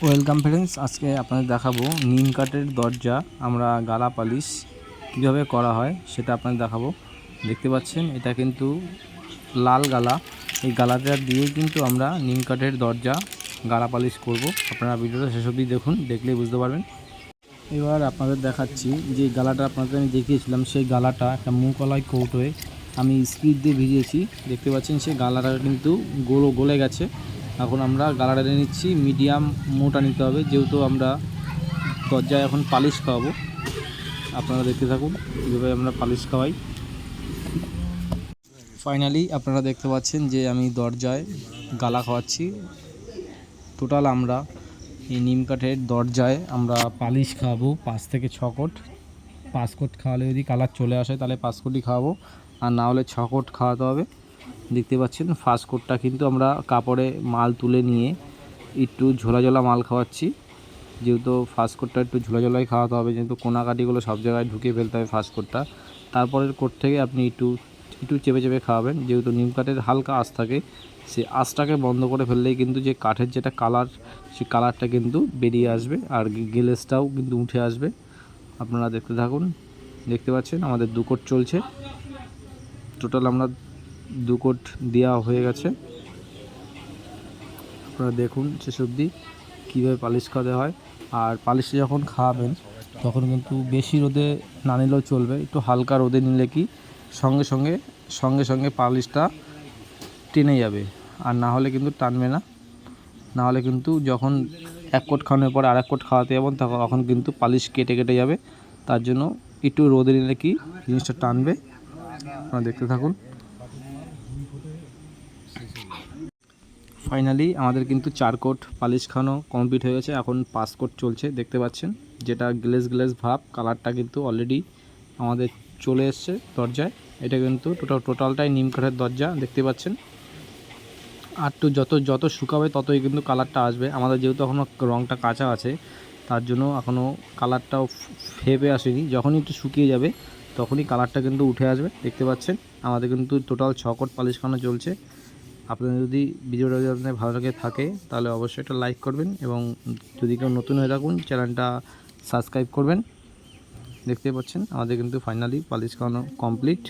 Welcome friends, আজকে আপনাদের দেখাবো নিম কাঠের দরজা আমরা গালা পালিশ কীভাবে করা হয় সেটা আপনাদের দেখাবো। দেখতে পাচ্ছেন এটা কিন্তু লাল গালা, এই গালাটা দিয়েই কিন্তু আমরা নিম কাঠের দরজা গালা পালিশ করব। আপনারা ভিডিওটা শেষ অবধি দেখুন, দেখলেই বুঝতে পারবেন। এবার আপনাদের দেখাচ্ছি যে গালাটা আপনাদের আমি দেখিয়েছিলাম, সেই গালাটা একটা মুখলায় কৌটোয় আমি স্পিড দিয়ে ভিজিয়েছি। দেখতে পাচ্ছেন সেই গালাটা কিন্তু গলে গেছে। এখন আমরা গালাটা নিয়ে নিচ্ছি, মিডিয়াম মোটা নিতে হবে, যেহেতু আমরা দরজায় এখন পালিশ খাওয়াবো। আপনারা দেখতে থাকুন কীভাবে আমরা পালিশ খাওয়াই। ফাইনালি আপনারা দেখতে পাচ্ছেন যে আমি দরজায় গালা খাওয়াচ্ছি। টোটাল আমরা এই নিম কাঠের দরজায় আমরা পালিশ খাওয়াবো 5 থেকে 6 কোট। 5 কোট খাওয়ালে যদি কালার চলে আসে তাহলে 5 কোটই খাওয়াবো, আর না হলে 6 কোট খাওয়াতে হবে। দেখতে পাচ্ছেন ফার্স্ট কোটটা কিন্তু আমরা কাপড়ে মাল তুলে নিয়ে একটু ঝোলা মাল খাওয়াচ্ছি, যেহেতু ফার্স্ট কোটটা একটু ঝোলাই খাওয়াতে হবে, যেহেতু কোনাকাটিগুলো সব জায়গায় ঢুকিয়ে ফেলতে হবে ফার্স্ট কোটটা। তারপরের কোট থেকে আপনি একটু চেপে খাওয়াবেন, যেহেতু নিম কাঠের হালকা আঁশ থাকে, সেই আঁশটাকে বন্ধ করে ফেললেই কিন্তু যে কাঠের যেটা কালার, সেই কালারটা কিন্তু বেরিয়ে আসবে আর গ্লেজটাও কিন্তু উঠে আসবে। আপনারা দেখতে থাকুন। দেখতে পাচ্ছেন আমাদের 2 কোট চলছে। টোটাল আমরা 2 কোট দেওয়া হয়ে গেছে। আপনারা দেখুন শেষ অবধি কীভাবে পালিশ খাওয়াতে হয়। আর পালিশে যখন খাওয়াবেন তখন কিন্তু বেশি রোদে না নিলেও চলবে, একটু হালকা রোদে নিলে কি সঙ্গে সঙ্গে পালিশটা টেনে যাবে, আর না হলে কিন্তু টানবে না। না হলে কিন্তু যখন 1 কোট খাওয়ানোর পর আর 1 কোট খাওয়াতে যাবেন তখন কিন্তু পালিশ কেটে যাবে। তার জন্য একটু রোদে নিলে কি জিনিসটা টানবে। আপনারা দেখতে থাকুন। ফাইনালি আমাদের কিন্তু 4 কোট পালিশ খাওয়ানো কমপ্লিট হয়ে গেছে। এখন 5 কোট চলছে। দেখতে পাচ্ছেন যেটা গ্লেজ ভাব কালারটা কিন্তু অলরেডি আমাদের চলে এসছে দরজায়। এটা কিন্তু টোটালটাই নিম কাঠের দরজা দেখতে পাচ্ছেন। আর তো যত শুকাবে ততই কিন্তু কালারটা আসবে। আমাদের যেহেতু এখনও রঙটা কাঁচা আছে, তার জন্য এখনও কালারটাও ফেপে আসেনি। যখনই একটু শুকিয়ে যাবে তখনই কালারটা কিন্তু উঠে আসবে। দেখতে পাচ্ছেন আমাদের কিন্তু টোটাল 6 কোট পালিশ খাওয়ানো চলছে। আপনাদের যদি ভিডিওটা যদি আপনাদের ভালো লাগে থাকে তাহলে অবশ্যই একটা লাইক করবেন, এবং যদি কেউ নতুন হয়ে থাকুন চ্যানেলটা সাবস্ক্রাইব করবেন। দেখতে পাচ্ছেন আমাদের কিন্তু ফাইনালি পালিশ খাওয়ানো কমপ্লিট।